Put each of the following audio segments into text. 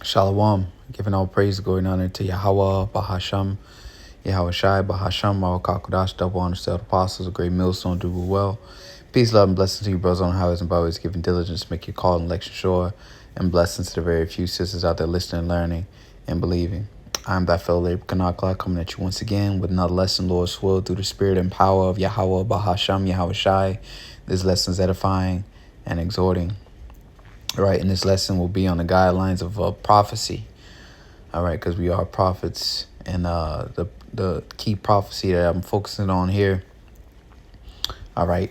Shalom, giving all praise, glory, and honor to Yahweh, Bahasham, Yahweh Shai, Bahasham, Mawakakodash, double honor to the apostles, a great millstone, do well. Peace, love, and blessings to you, brothers on highways and byways, giving diligence, make your call and election sure, and blessings to the very few sisters out there listening, learning, and believing. I'm that fellow Labor Kanakla coming at you once again with another lesson, Lord's will, through the spirit and power of Yahweh, Bahasham, Yahweh Shai. This lesson is edifying and exhorting. All right, and this lesson will be on the guidelines of prophecy. All right, because we are prophets, and the key prophecy that I'm focusing on here. All right,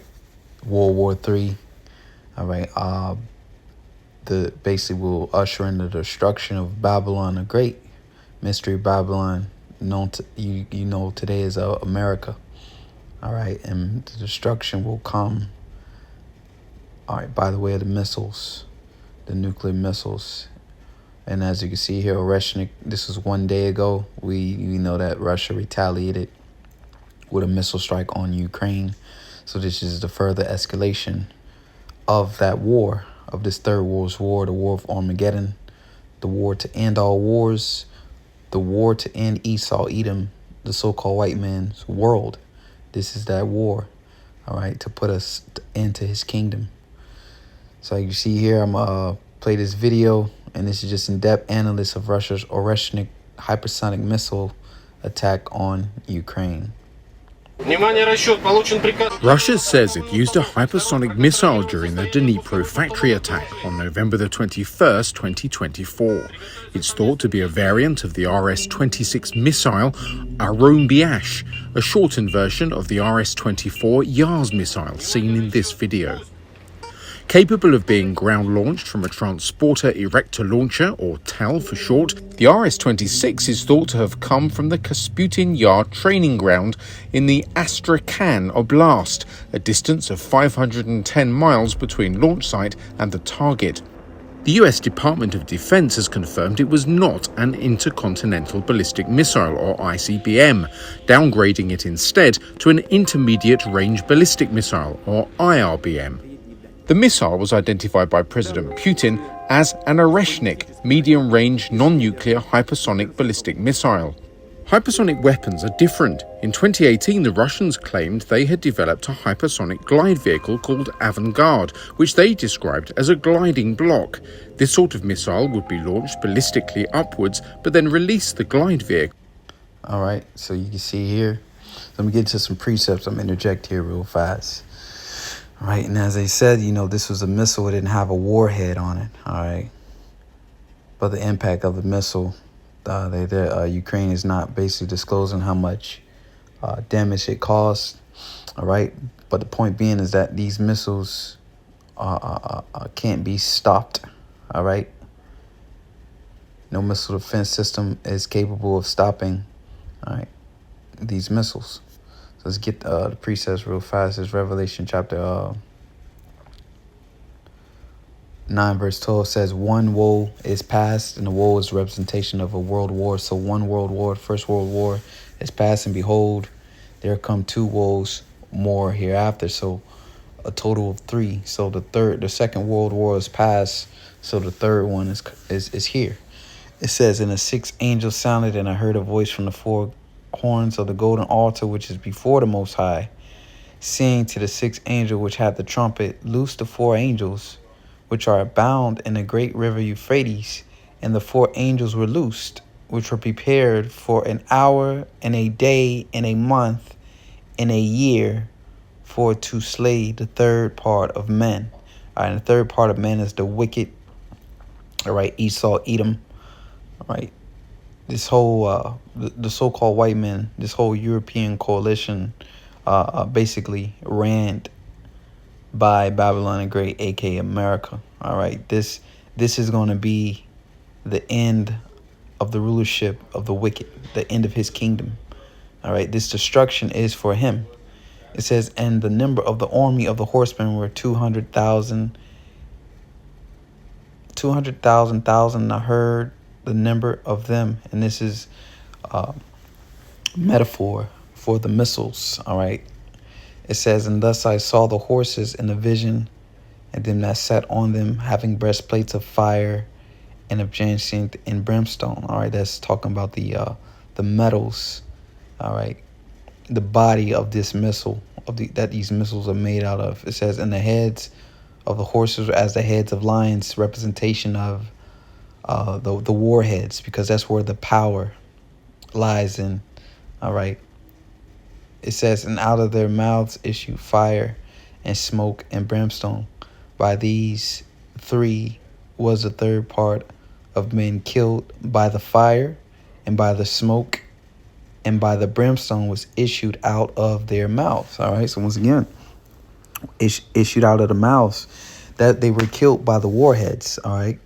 WW3. All right, the basically will usher in the destruction of Babylon the Great, mystery Babylon, known to you know today as America. All right, and the destruction will come. All right, by the way of the missiles. The nuclear missiles. And as you can see here, this was 1 day ago. We know that Russia retaliated with a missile strike on Ukraine. So this is the further escalation of that war, of this third world war, the war of Armageddon, the war to end all wars, the war to end Esau, Edom, the so-called white man's world. This is that war, all right, to put us into his kingdom. So you see here, I'm play this video, and this is just in-depth analysis of Russia's Oreshnik hypersonic missile attack on Ukraine. Russia says it used a hypersonic missile during the Dnipro factory attack on November the 21st, 2024. It's thought to be a variant of the RS-26 missile Aron Biash, a shortened version of the RS-24 Yars missile seen in this video. Capable of being ground-launched from a transporter erector launcher, or TAL for short, the RS-26 is thought to have come from the Kasputin Yar training ground in the Astrakhan Oblast, a distance of 510 miles between launch site and the target. The US Department of Defense has confirmed it was not an intercontinental ballistic missile, or ICBM, downgrading it instead to an intermediate range ballistic missile, or IRBM. The missile was identified by President Putin as an Oreshnik, medium-range non-nuclear hypersonic ballistic missile. Hypersonic weapons are different. In 2018, the Russians claimed they had developed a hypersonic glide vehicle called Avangard, which they described as a gliding block. This sort of missile would be launched ballistically upwards, but then release the glide vehicle. All right, so you can see here. Let me get into some precepts. I'm interject here real fast. All right, and as I said, this was a missile. It didn't have a warhead on it. All right, but the impact of the missile, Ukraine is not basically disclosing how much damage it caused. All right, but the point being is that these missiles can't be stopped. All right, no missile defense system is capable of stopping. All right, these missiles. So let's get the precepts real fast. It's Revelation chapter 9 verse 12 says, one woe is past, and the woe is a representation of a world war. So one world war, first world war is past, and behold, there come two woes more hereafter. So a total of three. So the second world war is past. So the third one is here. It says, and the sixth angel sounded, and I heard a voice from the four horns of the golden altar which is before the Most High, saying to the sixth angel which had the trumpet, loose the four angels which are bound in the great river Euphrates. And the four angels were loosed, which were prepared for an hour and a day and a month and a year, for to slay the third part of men. All right, and the third part of men is the wicked. All right, Esau, Edom. All right. This whole, the so-called white men, this whole European coalition basically ran by Babylon the Great, aka America. All right, this is going to be the end of the rulership of the wicked, the end of his kingdom. All right, this destruction is for him. It says, and the number of the army of the horsemen were 200,000. 200,000 I heard the number of them, and this is metaphor for the missiles. All right, it says, and thus I saw the horses in the vision, and them that sat on them having breastplates of fire, and of jacinth and brimstone. All right, that's talking about the metals. All right, the body of this missile that these missiles are made out of. It says, and the heads of the horses as the heads of lions, representation of the warheads, because that's where the power lies in. All right. It says, and out of their mouths issue fire and smoke and brimstone. By these three was the third part of men killed by the fire and by the smoke and by the brimstone was issued out of their mouths. All right. So once again, issued out of the mouths, that they were killed by the warheads. All right.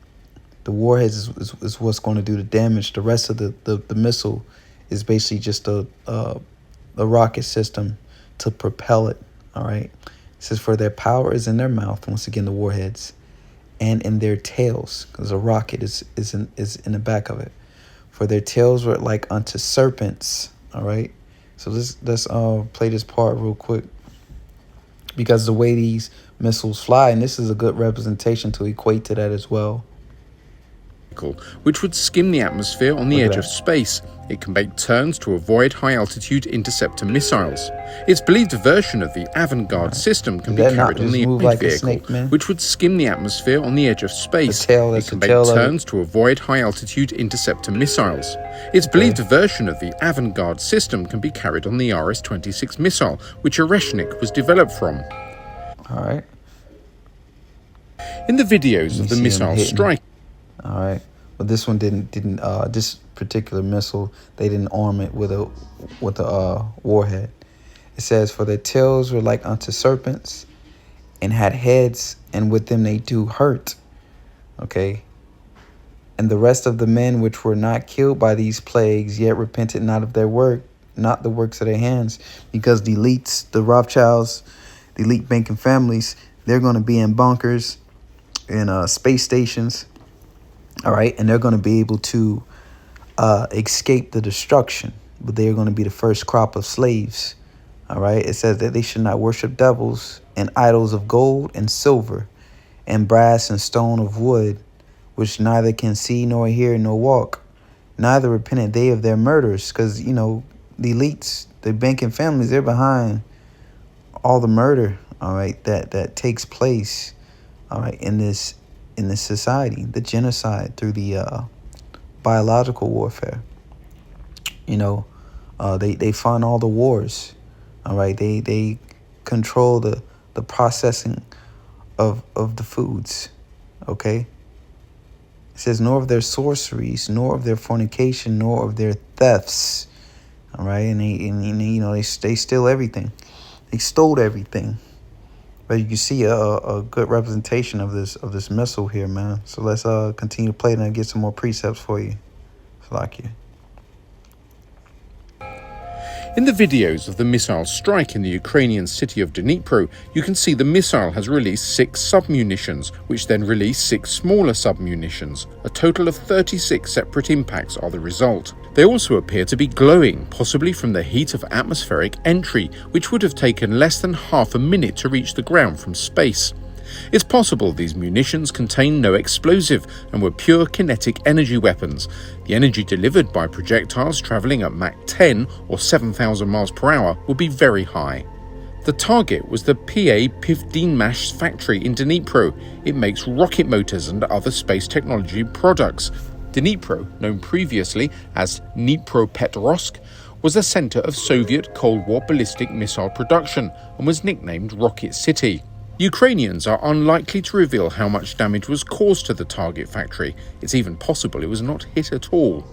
The warheads is what's going to do the damage. The rest of the missile is basically just a rocket system to propel it. All right. It says, for their power is in their mouth. Once again, the warheads, and in their tails, because a rocket is in the back of it. For their tails were like unto serpents. All right. So let's play this part real quick, because the way these missiles fly, and this is a good representation to equate to that as well. Which would skim the atmosphere on the Look at edge of that. space. It can make turns to avoid high-altitude interceptor missiles. Its believed version of the avant-garde system can be Does that not carried on just the move Avoid like a vehicle, snake, man? which would skim the atmosphere on the edge of space. The tail, It that's can the make tail of it. turns to avoid high-altitude interceptor missiles. Its believed version of the avant-garde system can be carried on the RS-26 missile, which Oreshnik was developed from. All right. In the videos of the see them missile hitting. strike, All right. But this one didn't this particular missile, they didn't arm it with a warhead. It says, for their tails were like unto serpents and had heads, and with them they do hurt. Okay. And the rest of the men which were not killed by these plagues yet repented not of their work, not the works of their hands, because the elites, the Rothschilds, the elite banking families, they're going to be in bunkers, in space stations. All right. And they're going to be able to escape the destruction, but they're going to be the first crop of slaves. All right. It says that they should not worship devils and idols of gold and silver and brass and stone of wood, which neither can see nor hear nor walk. Neither repented they of their murders, because, you know, the elites, the banking families, they're behind all the murder, all right, that takes place, all right, in this society, the genocide through the biological warfare. You know, they fund all the wars, all right. They control the processing of the foods, okay. It says, nor of their sorceries, nor of their fornication, nor of their thefts. All right, and they steal everything. They stole everything. But you can see a good representation of this missile here, man. So let's continue to play and get some more precepts for you. Salakia. In the videos of the missile strike in the Ukrainian city of Dnipro, you can see the missile has released 6 submunitions, which then release 6 smaller submunitions. A total of 36 separate impacts are the result. They also appear to be glowing, possibly from the heat of atmospheric entry, which would have taken less than half a minute to reach the ground from space. It's possible these munitions contain no explosive and were pure kinetic energy weapons. The energy delivered by projectiles travelling at Mach 10 or 7,000 miles per hour would be very high. The target was the PA Pivdenmash factory in Dnipro. It makes rocket motors and other space technology products. Dnipro, known previously as Dnipropetrovsk, was a centre of Soviet Cold War ballistic missile production and was nicknamed Rocket City. Ukrainians are unlikely to reveal how much damage was caused to the target factory. It's even possible it was not hit at all.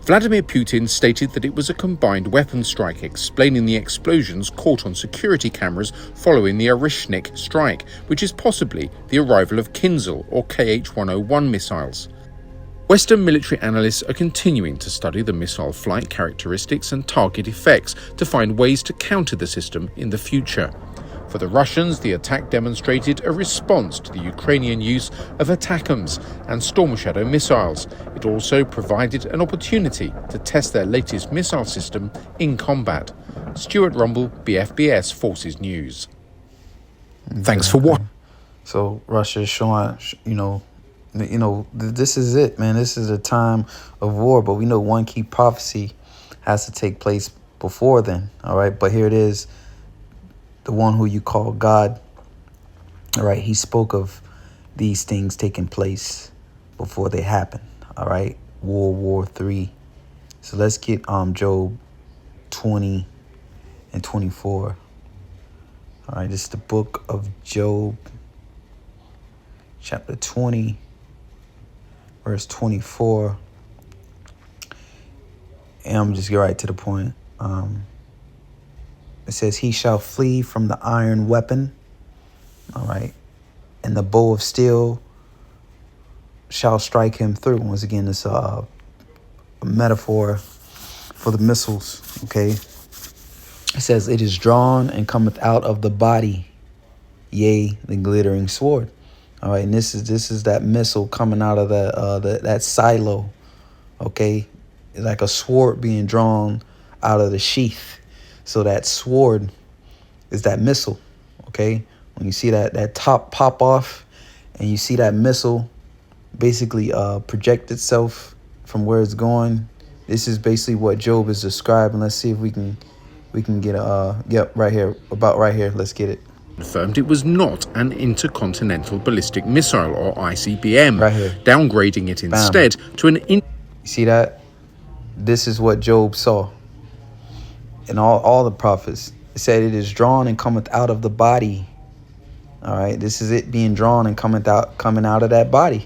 Vladimir Putin stated that it was a combined weapons strike, explaining the explosions caught on security cameras following the Oreshnik strike, which is possibly the arrival of Kinzhal or Kh-101 missiles. Western military analysts are continuing to study the missile flight characteristics and target effects to find ways to counter the system in the future. For the Russians, the attack demonstrated a response to the Ukrainian use of ATACMS and Storm Shadow missiles. It also provided an opportunity to test their latest missile system in combat. Stuart Rumble, BFBS Forces News. Thanks for watching. So Russia is showing, This is it, man. This is a time of war, but we know one key prophecy has to take place before then. All right, but here it is. The one who you call God, all right, he spoke of these things taking place before they happen. All right, World War III. So let's get Job 20 and 24. All right, this is the book of Job, chapter 20, verse 24. And I'm just get right to the point. It says, he shall flee from the iron weapon, all right, and the bow of steel shall strike him through. Once again, it's a metaphor for the missiles, okay? It says, it is drawn and cometh out of the body, yea, the glittering sword. All right, and this is that missile coming out of that silo, okay? It's like a sword being drawn out of the sheath. So that sword is that missile, okay? When you see that top pop off and you see that missile basically project itself from where it's going, this is basically what Job is describing. Let's see if we can get right here, about right here. Let's get it. Confirmed it was not an intercontinental ballistic missile, or ICBM, right here, downgrading it instead to an... You see that? This is what Job saw. And all the prophets, it said it is drawn and cometh out of the body. All right, this is it being drawn and coming out of that body.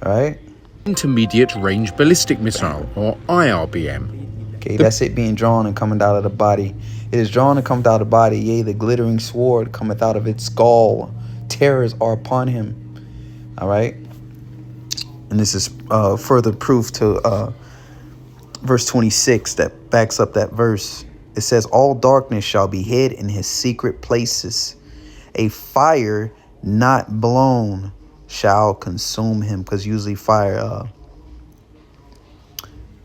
All right, intermediate range ballistic missile, or IRBM. Okay, that's it being drawn and coming out of the body. It is drawn and cometh out of the body, yea, the glittering sword cometh out of its skull. Terrors are upon him. All right, and this is further proof to verse 26 that backs up that verse. It says, all darkness shall be hid in his secret places. A fire not blown shall consume him. Because usually fire,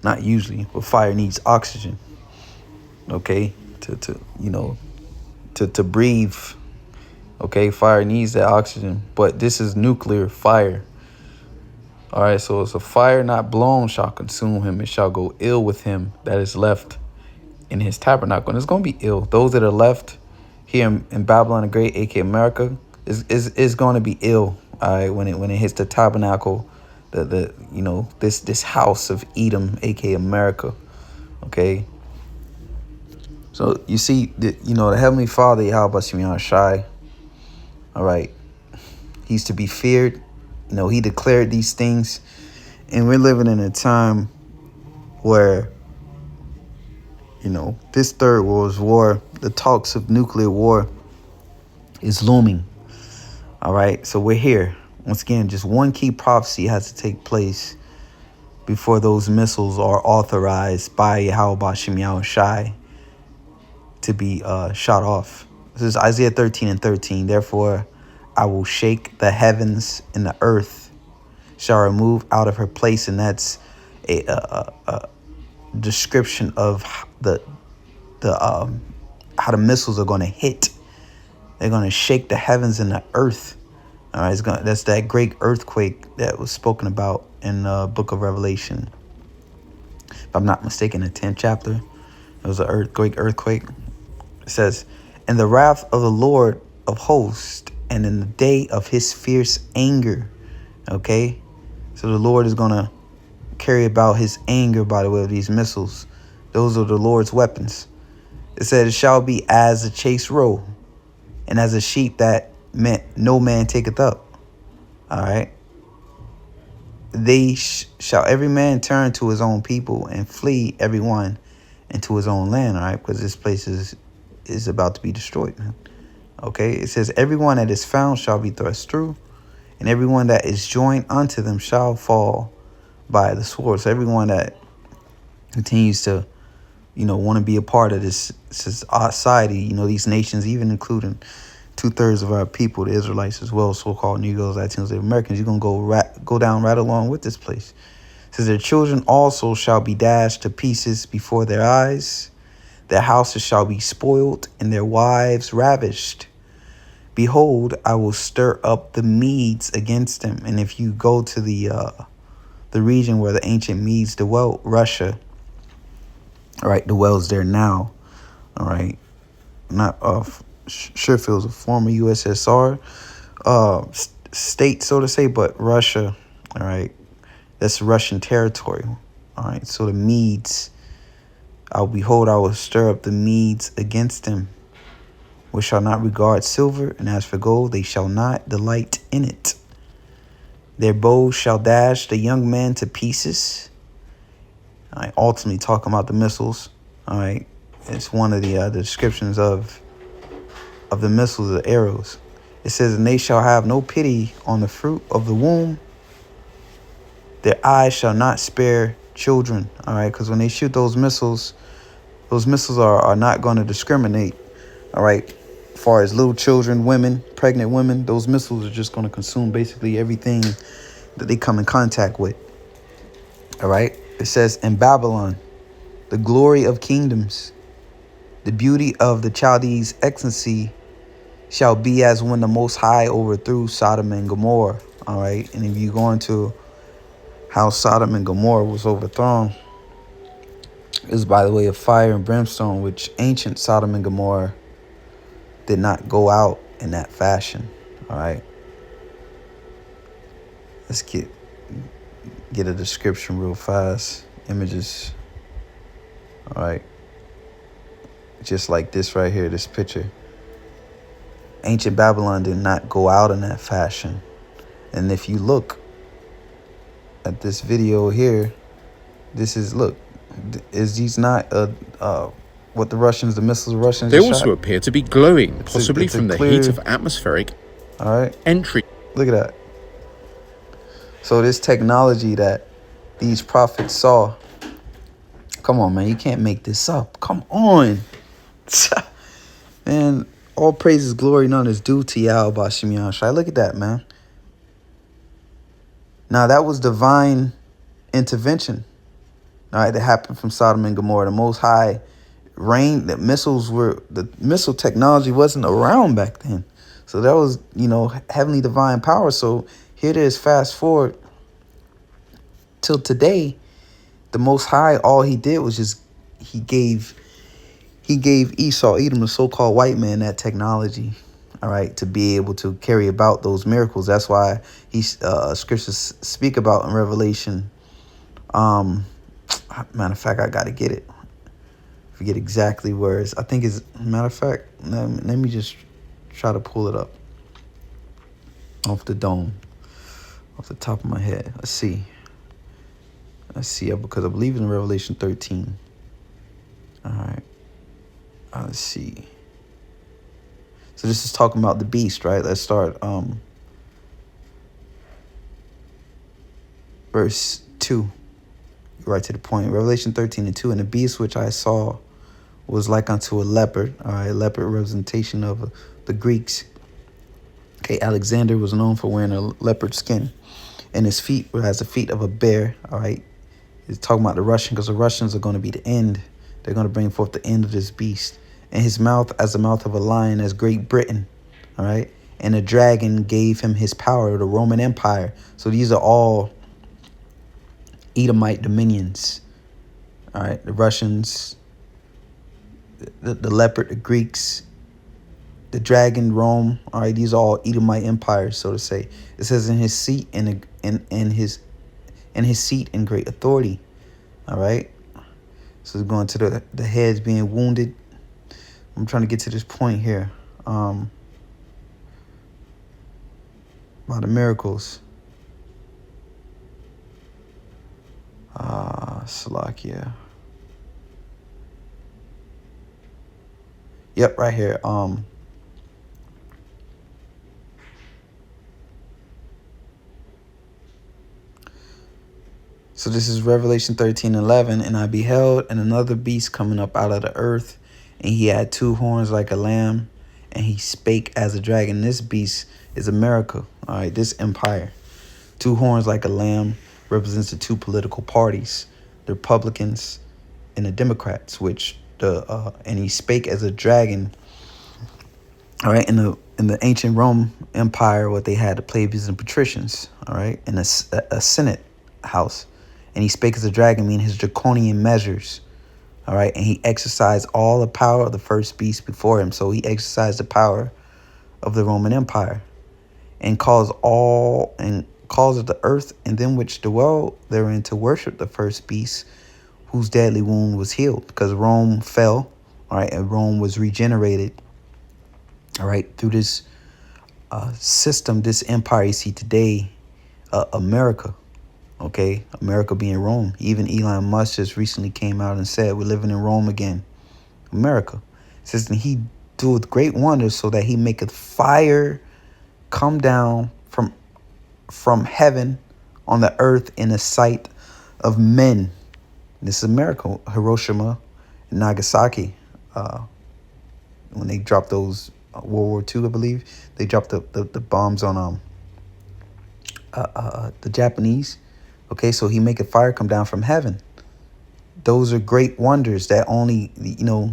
not usually, but fire needs oxygen. Okay, to breathe. Okay, fire needs that oxygen, but this is nuclear fire. All right, so it's a fire not blown shall consume him. It shall go ill with him that is left in his tabernacle. And it's going to be ill. Those that are left here in Babylon the Great, aka America, is going to be ill. All right, when it hits the tabernacle, this house of Edom, aka America. Okay. So you see, the Heavenly Father, Yahweh Shemiah Shai, all right, he's to be feared. He declared these things, and we're living in a time where, this Third World War, the talks of nuclear war is looming. All right, so we're here. Once again, just one key prophecy has to take place before those missiles are authorized by Yahweh Shemiah Shai to be shot off. This is Isaiah 13:13. Therefore, I will shake the heavens, and the earth shall remove out of her place. And that's a description of how the missiles are going to hit. They're going to shake the heavens and the earth. All right, that's that great earthquake that was spoken about in the book of Revelation. If I'm not mistaken, the 10th chapter, it was a great earthquake. It says, "In the wrath of the Lord of hosts, and in the day of his fierce anger." Okay, so the Lord is going to carry about his anger by the way of these missiles. Those are the Lord's weapons. It said, it shall be as a chase roe, and as a sheep that no man taketh up. All right. They shall every man turn to his own people, and flee every one into his own land. All right, because this place is about to be destroyed. Okay, it says, everyone that is found shall be thrust through, and everyone that is joined unto them shall fall by the sword. So everyone that continues to, want to be a part of this society, these nations, even including 2/3 of our people, the Israelites as well, so-called Negroes, Latinos, Americans, you're going to go down right along with this place. It says, their children also shall be dashed to pieces before their eyes. Their houses shall be spoiled, and their wives ravished. Behold, I will stir up the Medes against him. And if you go to the region where the ancient Medes dwelt, Russia, all right, dwells there now, all right, not sure if it was a former USSR state, so to say, but Russia, all right, that's Russian territory, all right. So the Medes, I will stir up the Medes against him, which shall not regard silver, and as for gold, they shall not delight in it. Their bows shall dash the young men to pieces. All right, ultimately talking about the missiles. All right, it's one of the descriptions of the missiles, the arrows. It says, and they shall have no pity on the fruit of the womb. Their eyes shall not spare children. All right, because when they shoot those missiles are not going to discriminate. All right, as far as little children, women, pregnant women, those missiles are just going to consume basically everything that they come in contact with. All right, it says, in Babylon, the glory of kingdoms, the beauty of the Chaldees' excellency shall be as when the Most High overthrew Sodom and Gomorrah. All right, and if you go into how Sodom and Gomorrah was overthrown, is by the way of fire and brimstone, which ancient Sodom and Gomorrah did not go out in that fashion. All right, let's get a description real fast. Images. All right, just like this right here, this picture. Ancient Babylon did not go out in that fashion. And if you look at this video here, this is, look, is these not what the missiles the Russians They just also shot? appear to be glowing, possibly from the heat of atmospheric entry. Look at that. So this technology that these prophets saw, come on, man, you can't make this up. Come on. Man, all praises, glory, none is due to Yahweh Bashim Yahushai. Look at that, man. Now, that was divine intervention, all right, that happened from Sodom and Gomorrah. The Most High reigned. The missile technology wasn't around back then. So that was, heavenly divine power. So here it is, fast forward till today. The Most High, all he did was just, he gave Esau, Edom, the so-called white man, that technology, all right, to be able to carry about those miracles. That's why scriptures speak about in Revelation. Matter of fact, I got to get it. Forget exactly where it's. I think it's, matter of fact, let me just try to pull it up off the dome, off the top of my head. Let's see, because I believe in Revelation 13. All right. Let's see. So this is talking about the beast, right? Let's start verse 2. Right to the point. Revelation 13:2. And the beast which I saw was like unto a leopard. All right, leopard representation of the Greeks. Okay, Alexander was known for wearing a leopard skin. And his feet were as the feet of a bear. All right. It's talking about the Russian, because the Russians are going to be the end. They're going to bring forth the end of this beast. And his mouth as the mouth of a lion, as Great Britain. All right. And the dragon gave him his power, the Roman Empire. So these are all Edomite dominions. All right. The Russians, the leopard, the Greeks, the dragon, Rome. All right. These are all Edomite empires, so to say. It says in his seat in his seat in great authority. All right. So it's going to the heads being wounded. I'm trying to get to this point here. About the miracles. Salakia. Yep, right here. So this is Revelation 13:11. And I beheld and another beast coming up out of the earth, and he had two horns like a lamb, and he spake as a dragon. This beast is America. All right, this empire. Two horns like a lamb represents the two political parties, the Republicans and the Democrats, and he spake as a dragon. All right, in in the ancient Rome Empire, what they had, the plebeians and patricians, all right, in a senate house. And he spake as a dragon, meaning his draconian measures, all right, and he exercised all the power of the first beast before him. So he exercised the power of the Roman Empire and caused the earth and them which dwell therein to worship the first beast, whose deadly wound was healed, because Rome fell, all right, and Rome was regenerated, all right, through this system, this empire you see today, America, okay, America being Rome. Even Elon Musk just recently came out and said we're living in Rome again, America. It says, and he doeth great wonders, so that he maketh fire come down from heaven on the earth in the sight of men. This is America, Hiroshima and Nagasaki. When they dropped those World War II, I believe they dropped the bombs on the Japanese. Okay, so he make a fire come down from heaven. Those are great wonders that only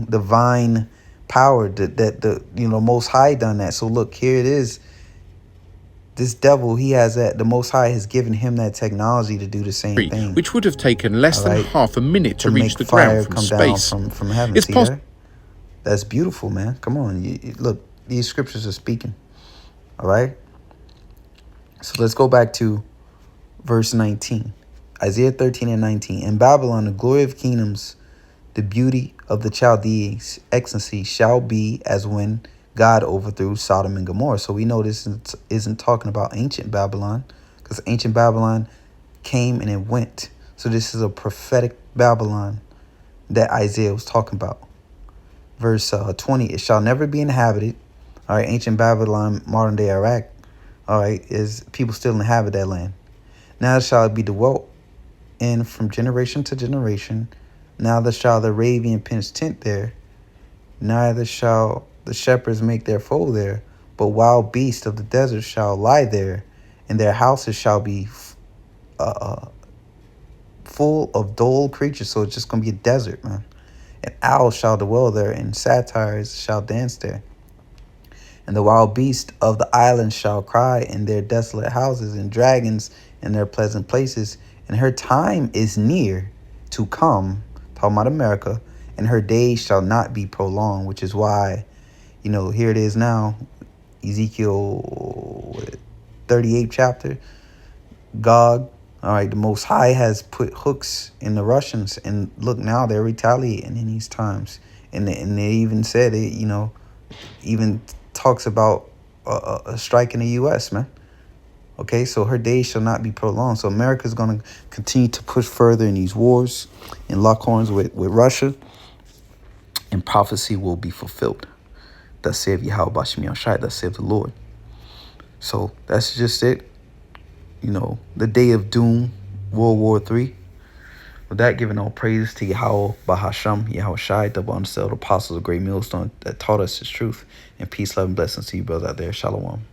divine power that the Most High done that. So look, here it is. This devil, he has that. The Most High has given him that technology to do the same thing. Which would have taken less than half a minute to reach the ground from space. From heaven. It's possible. That's beautiful, man. Come on. Look, these scriptures are speaking. All right. So let's go back to verse 19. Isaiah 13 and 19. In Babylon, the glory of kingdoms, the beauty of the Chaldees' excellency shall be as when God overthrew Sodom and Gomorrah. So we know this isn't talking about ancient Babylon, because ancient Babylon came and it went. So this is a prophetic Babylon that Isaiah was talking about. Verse 20, it shall never be inhabited. All right, ancient Babylon, modern day Iraq, all right, is people still inhabit that land. Now shall it be dwelt in from generation to generation. Neither shall the Arabian pitch tent there, neither shall the shepherds make their fold there, but wild beasts of the desert shall lie there, and their houses shall be full of dull creatures. So it's just going to be a desert, man. And owls shall dwell there, and satyrs shall dance there. And the wild beasts of the islands shall cry in their desolate houses, and dragons in their pleasant places. And her time is near to come, talking about America, and her days shall not be prolonged, which is why, here it is now, Ezekiel 38th chapter, Gog, all right, the Most High has put hooks in the Russians, and look, now they're retaliating in these times. And they even said it, even talks about a strike in the U.S., man. Okay, so her days shall not be prolonged. So America's going to continue to push further in these wars and lock horns with Russia, and prophecy will be fulfilled. Thus saith Yahweh Bashim Yahshai, thus saith the Lord. So that's just it. The day of doom, World War III. With that, giving all praise to Yahweh Bahasham, Yahweh Shai, double unsettled apostles of great millstone that taught us his truth. And peace, love, and blessings to you, brothers out there. Shalom.